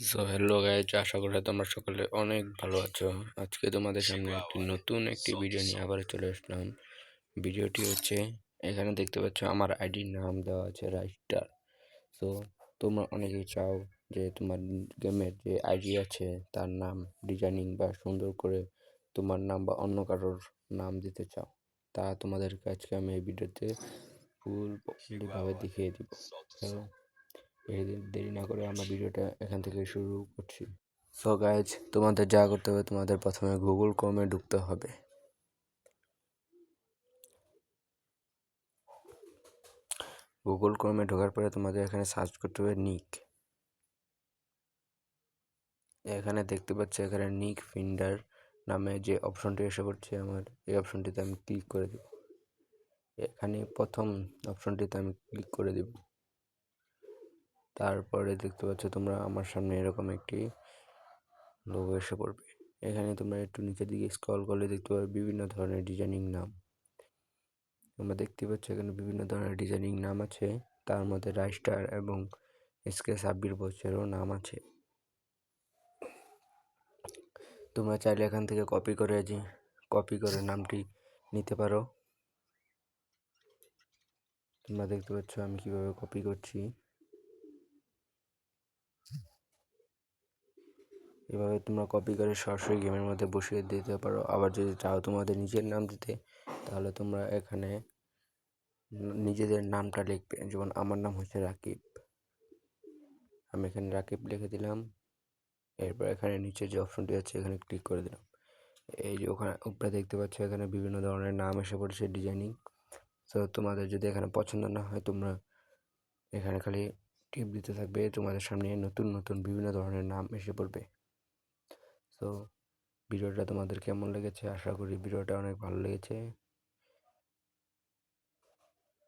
Hello guys, আশা করি তোমরা সকলে অনেক ভালো আছো। আজকে তোমাদের সামনে নতুন একটি ভিডিও নিয়ে আবার চলে আসলাম। ভিডিওটি হচ্ছে, এখানে দেখতে পাচ্ছ আমার আইডির নাম দেওয়া আছে রাইস্টার। তো তোমরা অনেকেই চাও যে তোমার গেমের যে আইডি আছে তার নাম ডিজাইনিং বা সুন্দর করে তোমার নাম বা অন্য কারোর নাম দিতে চাও। তা তোমাদেরকে আজকে আমি এই ভিডিওতে ফুলভাবে দেখিয়ে দিব। দেরি না করে আমরা ভিডিওটা এখান থেকে শুরু করছি। সো গাইজ, তোমাদের যা করতে হবে, তোমাদের প্রথমে গুগল ক্রোমে ঢুকতে হবে। গুগল ক্রোমে ঢোকার পরে তোমাদের এখানে সার্চ করতে হবে নিক। এখানে দেখতে পাচ্ছ, এখানে নিক ফিন্ডার নামে যে অপশনটি এসে পড়ছে আমার, এই অপশনটিতে আমি ক্লিক করে দেব। এখানে প্রথম অপশনটিতে আমি ক্লিক করে দেব। তারপরে দেখতে পাচ্ছ তোমরা আমার সামনে এরকম একটি লোগো এসে পড়বে। এখানে তোমরা একটু নিচের দিকে স্ক্রল করলে দেখতে পাবে বিভিন্ন ধরনের ডিজাইনিং নাম। তোমরা দেখতে পাচ্ছ এখানে বিভিন্ন ধরনের ডিজাইনিং নাম আছে, তার মধ্যে রাইস্টার এবং এসকে সাব্বির বচ্চনেরও নাম আছে। তোমরা চাইলে এখান থেকে কপি করে নামটি নিতে পারো। তোমরা দেখতে পাচ্ছ আমি কিভাবে কপি করছি। এভাবে তোমরা কপি করে সরাসরি গেমের মধ্যে বসিয়ে দিতে পারো। আবার যদি চাও তোমাদের নিজের নাম দিতে, তাহলে তোমরা এখানে নিজেদের নামটা লিখবে। যেমন আমার নাম হচ্ছে রাকিব, আমি এখানে রাকিব লিখে দিলাম। এরপর এখানে নিচে যে অপশনটি আছে এখানে ক্লিক করে দিলাম। এই যে ওখানে উপরে দেখতে পাচ্ছ এখানে বিভিন্ন ধরনের নাম এসে পড়েছে ডিজাইনিং। তো তোমাদের যদি এখানে পছন্দ না হয়, তোমরা এখানে খালি টিপ দিতে থাকবে, তোমাদের সামনে নতুন নতুন বিভিন্ন ধরনের নাম এসে পড়বে। তো ভিডিওটা তোমাদের কেমন লেগেছে? আশা করি ভিডিওটা অনেক ভালো লেগেছে।